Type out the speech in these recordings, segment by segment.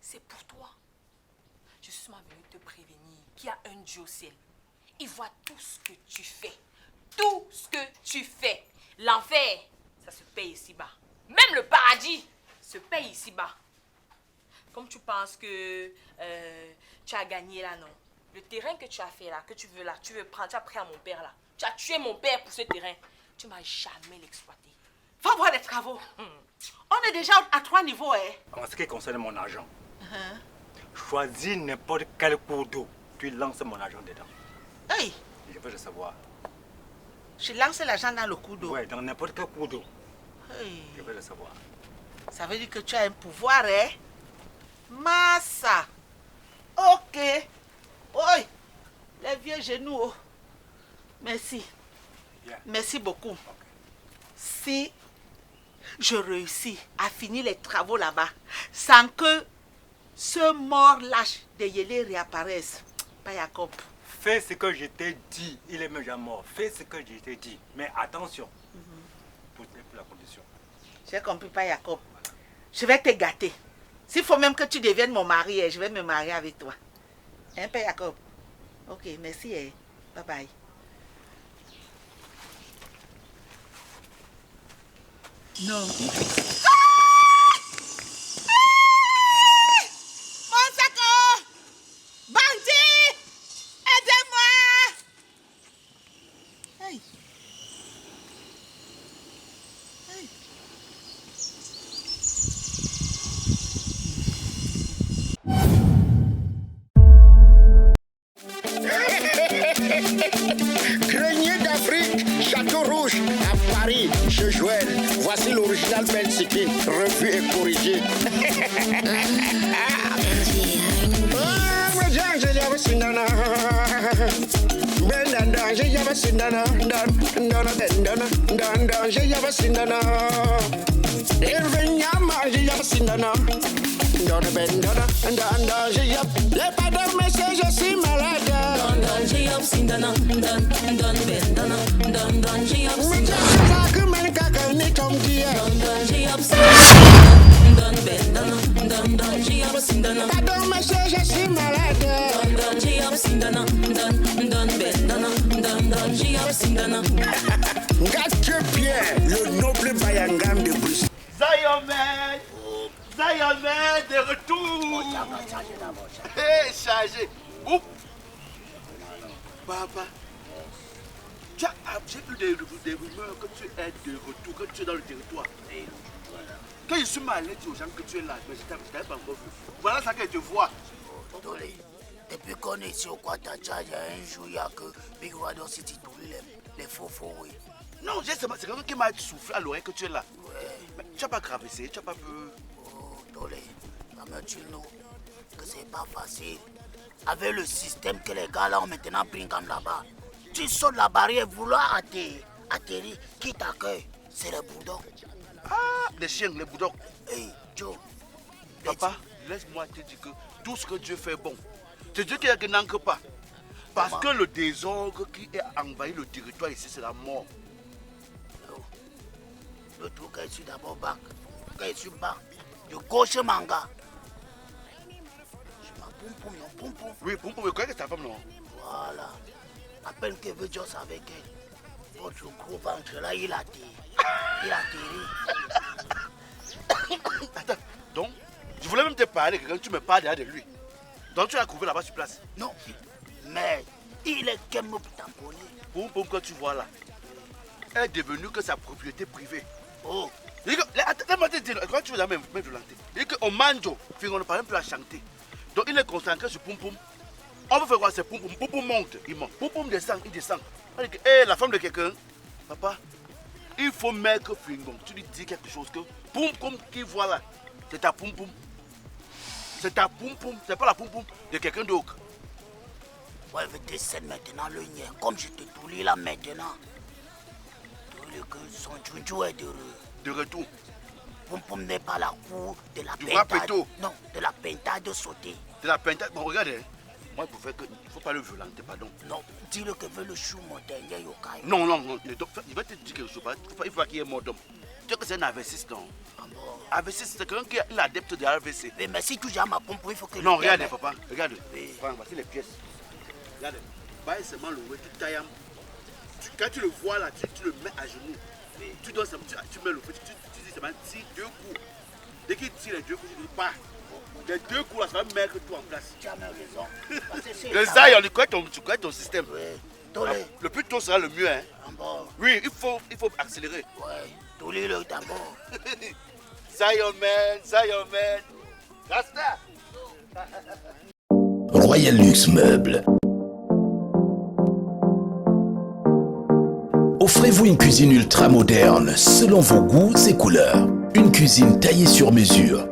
c'est pour toi. Je suis seulement venue te prévenir qu'il y a un Dieu au ciel. Il voit tout ce que tu fais. Tout ce que tu fais. L'enfer, ça se paye ici-bas. Même le paradis se paye ici-bas. Comme tu penses que tu as gagné là, non. Le terrain que tu as fait là, que tu veux là, tu veux prendre, tu as pris à mon père là. Tu as tué mon père pour ce terrain. Tu ne m'as jamais l'exploité. Va voir les travaux. On est déjà à 3 niveaux, hein. En ce qui concerne mon argent, choisis n'importe quel cours d'eau. Tu lances mon argent dedans. Hey, Je veux le savoir. je lance l'argent dans le cours d'eau. Ouais, dans n'importe quel cours d'eau. Hey, Je veux le savoir. ça veut dire que tu as un pouvoir, hein. Massa. Ok. Oi, les vieux genoux. Oh. Merci. Bien. Merci beaucoup. Ok. Si je réussis à finir les travaux là-bas sans que ce mort lâche de Yélé réapparaisse, pas Jacob. Fais ce que je t'ai dit. Il est même déjà mort. Fais ce que je t'ai dit. Mais attention. Pour la condition. J'ai compris, pas Jacob. Je vais te gâter. S'il faut même que tu deviennes mon mari, je vais me marier avec toi. Hein, Père Jacob? Ok, merci. Bye bye. Non. Mon sac! Bandit! Aidez-moi! Hey. Hey. Grenier d'Afrique, Château Rouge, à Paris, chez Joël. Voici l'original Belsiki, revu et corrigé. Les pas de message, je suis malade. Pardon, monsieur, je suis malade. Gâte Pierre, le noble Bayangam de Bruxelles. Zion Man! Zion Man de retour! Hé, chargé! Oups! Papa, j'ai eu des rumeurs que tu es de retour, que tu es dans le territoire. Quand je suis mal, dit aux gens que tu es là, mais je t'avais pas encore vu. Voilà ça qu'elle te voit. Tolé, depuis qu'on est ici au Kwatacha, il y a un jour, il y a que Big Wado City, tous les faux faux, oui. Non, c'est quelqu'un qui m'a soufflé à l'oreille que tu es là. Ouais. Mais tu n'as pas gravissé, tu n'as pas peur. Oh, Tolé, tu nous que c'est pas facile. Avec le système que les gars là ont maintenant pris comme là-bas, tu sautes la barrière, vouloir atterrir, qui t'accueille? C'est les boudons. Ah, les chiens, les boudons. Hey, Joe. Papa, laisse-moi te dire que tout ce que Dieu fait bon, c'est Dieu qui n'enque pas. Parce que le désordre qui a envahi le territoire ici, c'est la mort. Le truc que je suis d'abord bac, quand je suis bac, de gauche manga. Je m'en poum non poum poum. Oui, poum poum, quoi que ta femme non? Voilà. À peine que veut Joss avec elle. Votre gros ventre là, il a tiré. Il a tiré. Attends, donc, je voulais même te parler, que quand tu me parles derrière de lui. Donc tu l'as trouvé là-bas sur place. Non, mais il est qu'un mot pour tamponner. Poum poum que tu vois là, est devenu que sa propriété privée. Oh. Attends, quand tu veux la même violenter, il dit qu'on mange, on ne parle même plus à chanter. Donc il est concentré sur Poum Poum. On veut faire quoi? C'est Poum Poum. Poum Poum monte, il monte. Poum Poum descend, il descend. On dit que, hé, la femme de quelqu'un, papa, il faut mettre Fingon. Tu lui dis quelque chose que Poum Poum qui voit là, c'est ta Poum Poum. C'est ta Poum Poum, c'est pas la Poum Poum de quelqu'un d'autre. Ouais, je descends maintenant le nien, comme je te toulis là maintenant. Que son Junju est de retour. Poum Poum n'est pas la cour de la pentade. Non, de la pentade sautée. De la pentade. Bon, regarde, moi, pour faire que. Il ne faut pas le violenter, pardon. Non, dis-le que veut le chou mon dernier yokai. Non, il va te dire quelque chose. Il faut pas qu'il y ait mort d'homme. Tu sais que c'est un AV6, non? AV6, c'est quelqu'un qui est l'adepte de AVC. Mais si tu as ma pompe, il faut que... Non, regarde, papa, regarde. Oui. Voici les pièces. Regarde, baille seulement le wet, tu tailles. Quand tu le vois là, tu le mets à genoux. Oui. Tu mets le wet, tu dis seulement tire 2 coups. Dès qu'il tire les 2 coups, tu dis pas. Les 2 coups là, ça va mettre tout en place. Tu as même raison. Le Zion, tu connais ton système. Oui. Le plus tôt sera le mieux. Hein. Oui, il faut accélérer. Oui, tous les le d'abord. Zion man. Rasta. Royal Luxe Meubles. Offrez-vous une cuisine ultra moderne selon vos goûts et couleurs. Une cuisine taillée sur mesure.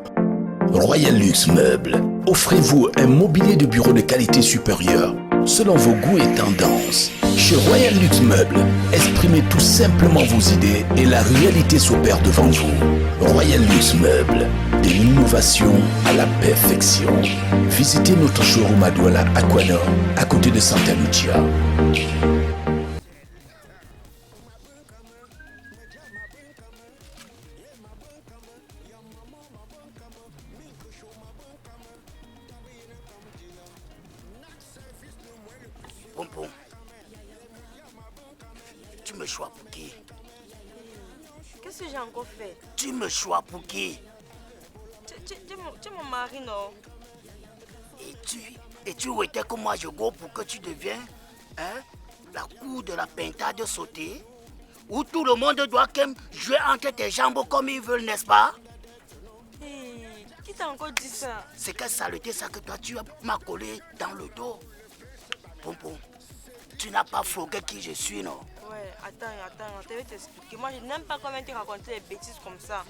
Royal Luxe Meubles. Offrez-vous un mobilier de bureau de qualité supérieure selon vos goûts et tendances. Chez Royal Luxe Meubles, exprimez tout simplement vos idées et la réalité s'opère devant vous. Royal Luxe Meubles, de l'innovation à la perfection. Visitez notre showroom à Douala, Aquano, à côté de Santa Lucia. Pompon, tu me choisis pour qui? Qu'est-ce que j'ai encore fait? Tu me choisis pour qui? Tu es mon mari, non? Et tu étais comme moi, je go pour que tu deviennes la cour de la pintade sautée, où tout le monde doit jouer entre tes jambes comme ils veulent, n'est-ce pas? Hey, qui t'a encore dit ça? C'est quelle saleté ça que toi tu m'as collé dans le dos. Pompon, tu n'as pas floqué qui je suis, non? Ouais, attends, je vais t'expliquer. Moi, je n'aime pas comment tu racontes des bêtises comme ça.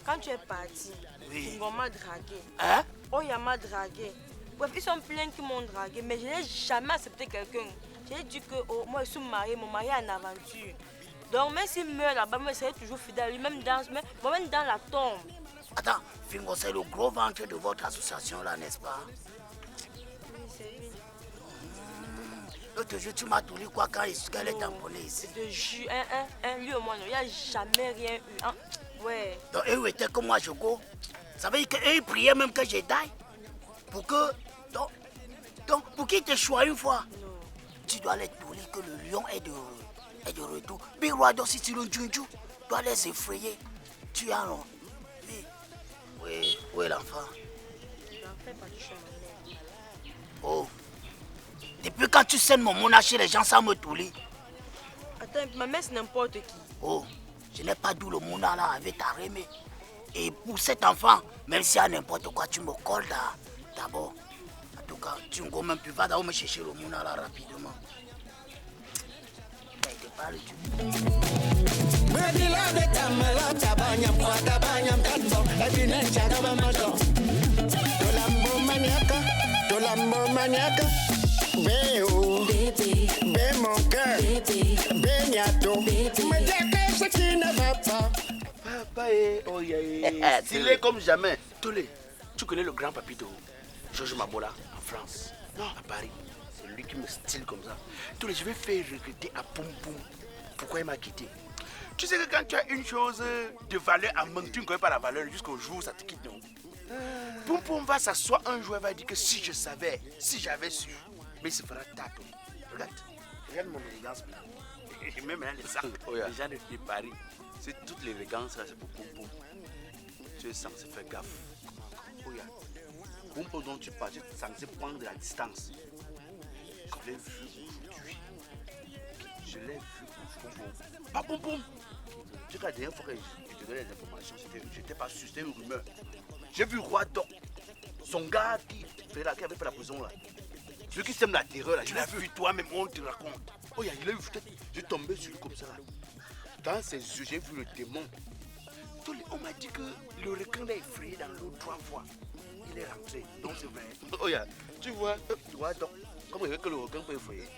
Quand tu es parti, Oui. on m'a dragué. Hein? Oh, il m'a dragué. Bref, ils sont pleins qui m'ont dragué, mais je n'ai jamais accepté quelqu'un. J'ai dit que moi, je suis mariée, mon mari est en aventure. Donc, même s'il meurt là-bas, moi, je serai toujours fidèle à lui, même dans la tombe. Attends, Fingo, c'est le gros ventre de votre association là, n'est-ce pas? Oui, c'est lui. L'autre jour, tu m'as tout dit quoi quand elle est tamponnée ici? Je te jure, lui au moins, il n'y a jamais rien eu. Hein? Ouais. Donc, eux étaient comme moi, je go. Ça veut dire qu'eux, ils priaient même que je die. Pour que... Donc, pour qu'ils te choisissent une fois, Non. tu dois les tourner que le lion est de retour. Mais roi si tu le junju, dois les effrayer. Tu as non? Oui, où est l'enfant? L'enfant est parti chez ma mère. Oh. Depuis quand tu sènes mon monarchie, les gens savent me touler. Attends, ma mère c'est n'importe qui. Oh, je n'ai pas d'où le mouna là avec ta remée. Et pour cet enfant, même s'il y a n'importe quoi, tu me colles là. D'abord. En tout cas, tu ne même plus va d'abord me chercher le mouna là rapidement. Il te parle du Mon cœur, Beignato, me dis que ce qui ne va pas. Papa, oh yeah, stylé comme jamais. Tolé, tu connais le grand papito, Georges Mabola, en France? Non, à Paris. C'est lui qui me style comme ça. Tolé, je vais faire regretter à Poum Poum pourquoi il m'a quitté. Tu sais que quand tu as une chose de valeur à manque, tu ne connais pas la valeur jusqu'au jour où ça te quitte, non? Poum Poum va s'asseoir un jour et va dire que si je savais, si j'avais su, mais il se fera taper. Regarde mon élégance. Et même les sacs, les gens de Paris, c'est toute l'élégance là, c'est pour Poum Poum. Tu es censé faire gaffe. Regarde, Poum Poum dont tu parles, tu es censé prendre de la distance. Je l'ai vu aujourd'hui. Je l'ai vu aujourd'hui. Pas Poum Poum. Tu sais que la dernière fois que je te donnais les informations, je n'étais pas sûr, c'était une rumeur. J'ai vu Roi Doc, son gars qui avait fait la prison là. Celui qui sème la terreur là, je l'ai vu toi-même, on te raconte. Oh, il a eu, je suis tombé sur lui comme ça là. Dans ses yeux, j'ai vu le démon. On m'a dit que le requin l'a effrayé dans l'eau 3 fois. Il est rentré, donc c'est vrai. Oh, tu vois, donc, comment il veut que le requin peut effrayer?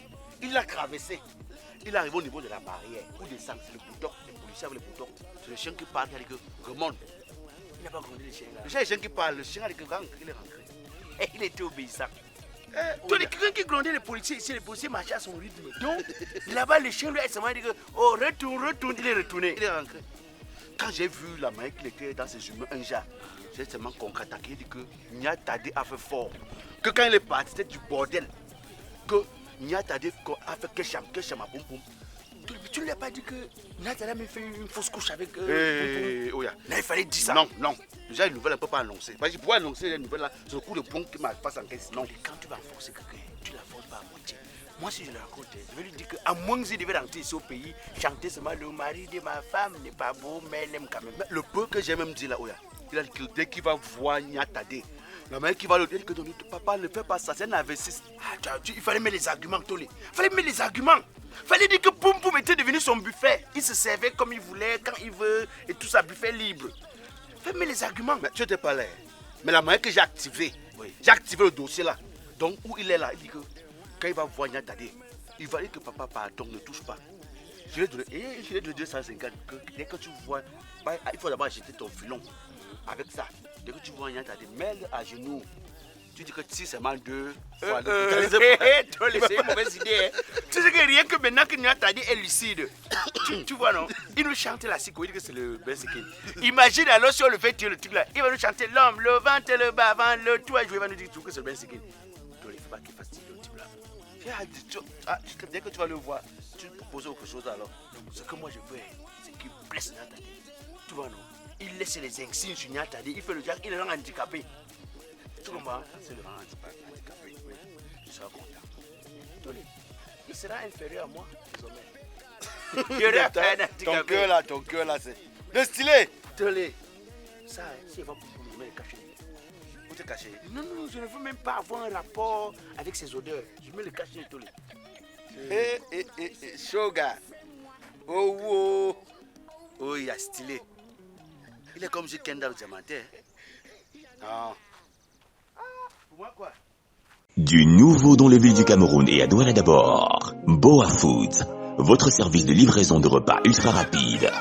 Il l'a traversé. Il arrive au niveau de la barrière, où descend, c'est le bulldog, les policiers avec le bulldog. C'est le chien qui parle, il a dit que remonte. Il n'a pas grandi le chien là. Le chien qui parle, le chien a dit que il est rentré. Et il était obéissant. Tous les quelqu'un qui grondait les policiers ici, les policiers marchaient à son rythme. Donc, là-bas, le chien lui a dit que, oh, retourne, il est retourné. Il est rentré. quand j'ai vu la manière qu'il était dans ses humeurs, un genre, j'ai seulement contre-attaqué. Il dit que Nia Tadé a fait fort. Que quand il est parti, c'était du bordel. Que Nia Tadé a fait Kesham à Poum Poum. Tu ne lui as pas dit que Nia Tadé a même fait une fausse couche avec Poum Poum? Oh, yeah. Là, il fallait dire ça. Non, non. Déjà, une nouvelle, elle ne peut pas annoncer. Parce que pour annoncer les nouvelles, là, c'est le coup de poing qui m'a passé en caisse. Non. Quand tu vas forcer quelqu'un, tu ne la forces pas à moitié. Moi, si je le raconte, je vais lui dire qu'à moins que je devais rentrer ici au pays, chanter seulement le mari de ma femme n'est pas beau, mais elle aime quand même. Mais le peu que j'ai même dit là, Oya, il a dit que dès qu'il va voir Nia Tadé, la mère qui va le dire que papa ne fait pas ça, c'est un investissement. Il fallait mettre les arguments, Tolé. Il fallait mettre les arguments. Il fallait dire que Poum Poum était devenu son buffet. Il se servait comme il voulait, quand il veut, et tout ça, buffet libre. Il fallait mettre les arguments. Mais tu n'étais pas là. Mais la manière que j'ai activé, j'ai activé le dossier là. Donc où il est là, il dit que quand il va voir Nia Tadé, il va dire que papa, pardon, ne touche pas. Je lui ai donné 250. Dès que tu vois, il faut d'abord acheter ton filon. Avec ça, dès que tu vois Nia Tadé, mets-le à genoux. Tu dis que si c'est mal deux. C'est une mauvaise idée. Tu sais que rien que maintenant que Nia Tadé est lucide, tu vois non, il nous chante la siko, il dit que c'est le Bensikin. Imagine alors si on le fait tirer le truc là, il va nous chanter l'homme, le ventre, le bas, le toit, il va nous dire que c'est le Bensikin. Donc il ne faut pas qu'il fasse le type là. Dès que tu vas le voir, tu proposes autre chose alors. Ce que moi je veux, c'est qu'il blesse Nia Tadé. Tu vois non, il laisse les insignes sur Nia Tadé, il fait le jack, il est handicapé. Tu comprends? C'est le rang handicapé. Je serai content. Il sera inférieur à moi, désormais. Ton cœur là, c'est le stylet. Tolé, ça, si il va pour me le cacher. Où te cacher? Non, je ne veux même pas avoir un rapport avec ces odeurs. Je mets le cachet, Tolé. Shoga. Oh, il a stylé. Il est comme si Kendall Diamanté. Non. Pour moi, quoi? Du nouveau dans les villes du Cameroun et à Douala d'abord. Boa Foods, votre service de livraison de repas ultra rapide.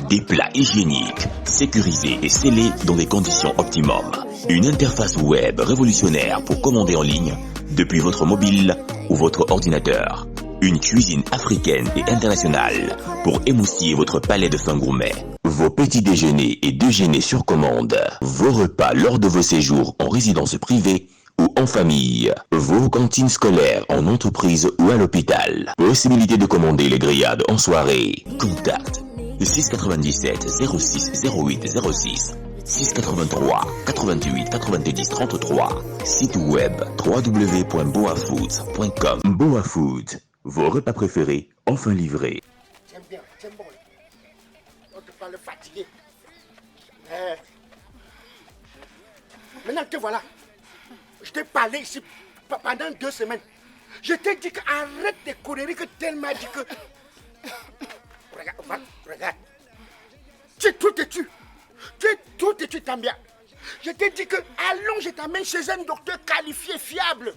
Des plats hygiéniques, sécurisés et scellés dans des conditions optimum. Une interface web révolutionnaire pour commander en ligne depuis votre mobile ou votre ordinateur. Une cuisine africaine et internationale pour émoustiller votre palais de faim gourmet. Vos petits déjeuners et déjeuners sur commande. Vos repas lors de vos séjours en résidence privée ou en famille. Vos cantines scolaires en entreprise ou à l'hôpital. Possibilité de commander les grillades en soirée. Contact 697 06 08 06 683 88 90 33. Site web www.boafoods.com. Boa Foods, vos repas préférés enfin livrés. Tiens bien, tiens bon. On te parle fatigué. Maintenant que voilà, je t'ai parlé ici pendant 2 semaines. Je t'ai dit qu'arrête de conneries que tel m'a dit que... Regarde. Tu es tout têtu. Tu es tout têtu, Tambia. Je t'ai dit que allons, je t'amène chez un docteur qualifié, fiable.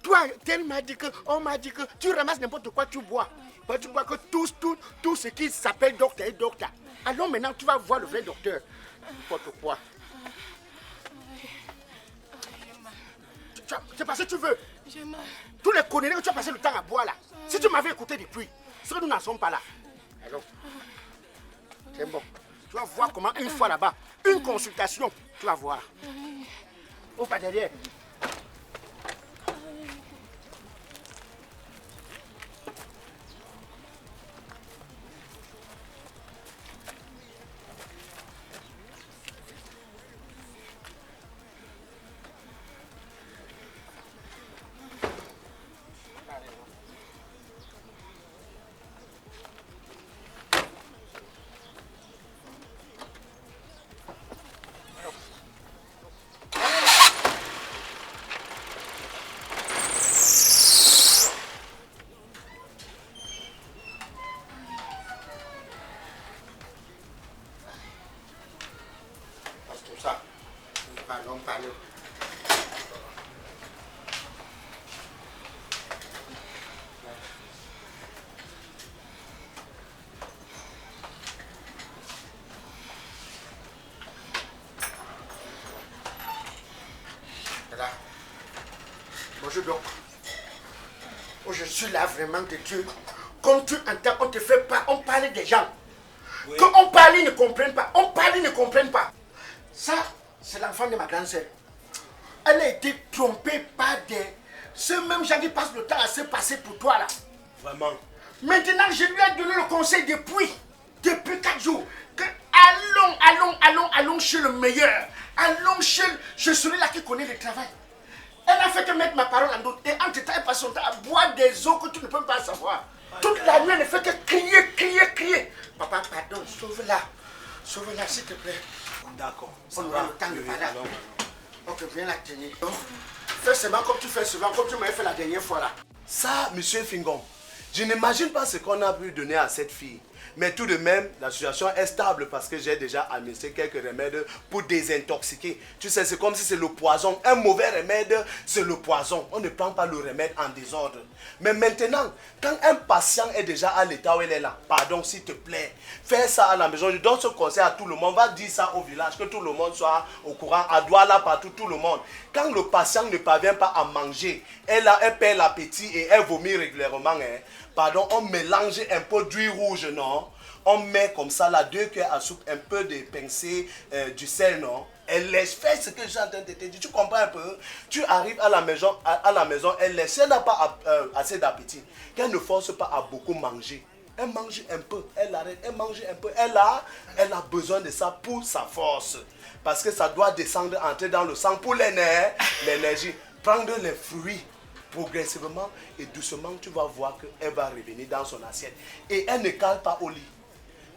Toi, tel m'a dit que, on m'a dit que tu ramasses n'importe quoi, tu bois. Tu bois que tout ce qui s'appelle docteur et docteur. Allons maintenant, tu vas voir le vrai docteur. N'importe quoi. C'est parce que tu veux. Tous les conneries que tu as passé le temps à boire là. Si tu m'avais écouté depuis, c'est que nous n'en sommes pas là. Alors, c'est bon. Tu vas voir comment une fois là-bas, une consultation, tu vas voir. Oh, pas derrière. Bonjour donc. Oh, je suis là vraiment de Dieu. Comme tu entends, on te fait pas, on parle des gens. Oui. Qu'on parle, ils ne comprennent pas. On parle, ils ne comprennent pas. Ça, c'est l'enfant de ma grande sœur. Elle a été trompée par des... Ce même gens qui passent le temps à se passer pour toi là. Vraiment. Maintenant, je lui ai donné le conseil depuis 4 jours. Que allons chez le meilleur. Allons chez celui-là qui connaît le travail. Elle n'a fait que mettre ma parole en doute. Et entre-temps, elle passe son temps à boire des eaux que tu ne peux pas savoir. Toute la nuit, elle ne fait que crier. Papa, pardon, sauve-la. Sauve-la, s'il te plaît. D'accord. On aura le temps de parler. Ok, viens la tenir. Fais seulement comme tu fais souvent, comme tu m'avais fait la dernière fois là. Ça, monsieur Fingon, je n'imagine pas ce qu'on a pu donner à cette fille. Mais tout de même, la situation est stable parce que j'ai déjà administré quelques remèdes pour désintoxiquer. Tu sais, c'est comme si c'est le poison. Un mauvais remède, c'est le poison. On ne prend pas le remède en désordre. Mais maintenant, quand un patient est déjà à l'état où il est là, pardon, s'il te plaît, fais ça à la maison. Je donne ce conseil à tout le monde. On va dire ça au village, que tout le monde soit au courant. À Douala, partout, tout le monde. Quand le patient ne parvient pas à manger, elle perd l'appétit et elle vomit régulièrement. Pardon, on mélange un peu d'huile rouge, non? On met comme ça là 2 cuillères à soupe, un peu de pincée, du sel, non? Elle laisse faire ce que j'ai en train de te dire. Tu comprends un peu? Tu arrives à la maison, elle laisse. Si elle n'a pas assez d'appétit, qu'elle ne force pas à beaucoup manger. Elle mange un peu, elle arrête, elle mange un peu. Elle a besoin de ça pour sa force. Parce que ça doit descendre, entrer dans le sang pour l'énergie. Prendre les fruits. Progressivement et doucement, tu vas voir qu'elle va revenir dans son assiette. Et elle ne cale pas au lit.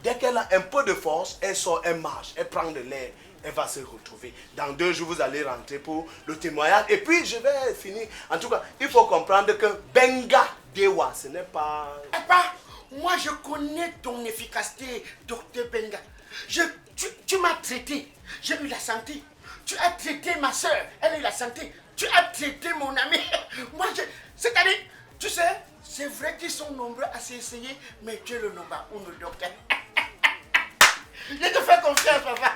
Dès qu'elle a un peu de force, elle sort, elle marche, elle prend de l'air, elle va se retrouver. Dans 2 jours, vous allez rentrer pour le témoignage. Et puis, je vais finir. En tout cas, il faut comprendre que Benga Dewa, ce n'est pas... Papa, moi je connais ton efficacité, docteur Benga. Tu m'as traité, j'ai eu la santé. Tu as traité ma soeur, elle a eu la santé. Tu as traité mon ami. Moi, c'est-à-dire, tu sais, c'est vrai qu'ils sont nombreux à s'essayer, mais tu es le number 1 docteur. Je te fais confiance, papa.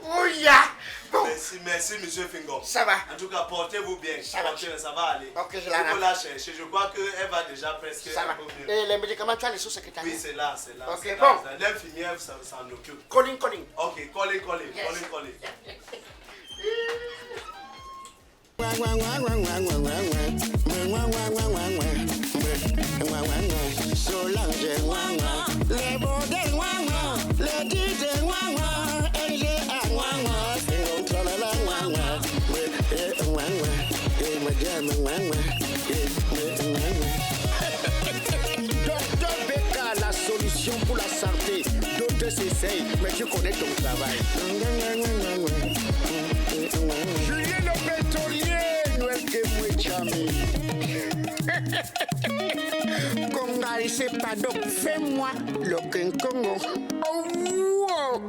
Ouya. Bon. Merci, monsieur Fingon. Ça va. En tout cas, portez-vous bien. Ça va aller. Ok, je faut la chercher. Je crois qu'elle va déjà presque ça un va. peu mieux. Et les médicaments, tu as les sous-secrétaires? Oui, c'est là. Ok, bon. L'infirmière s'en occupe. Calling. Ok, calling. Yes. Calling. Solange, les modèles, les DJ, Docteur Beka, la solution pour la santé. D'autres s'essayent, mais tu connais ton travail. Julien le pétrolier, Noël Kemouechami. Kongari, c'est pas donc, fais-moi le Kenkongo. Oh, wow.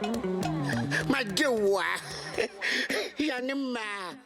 Ma gueule, y'en ai marre.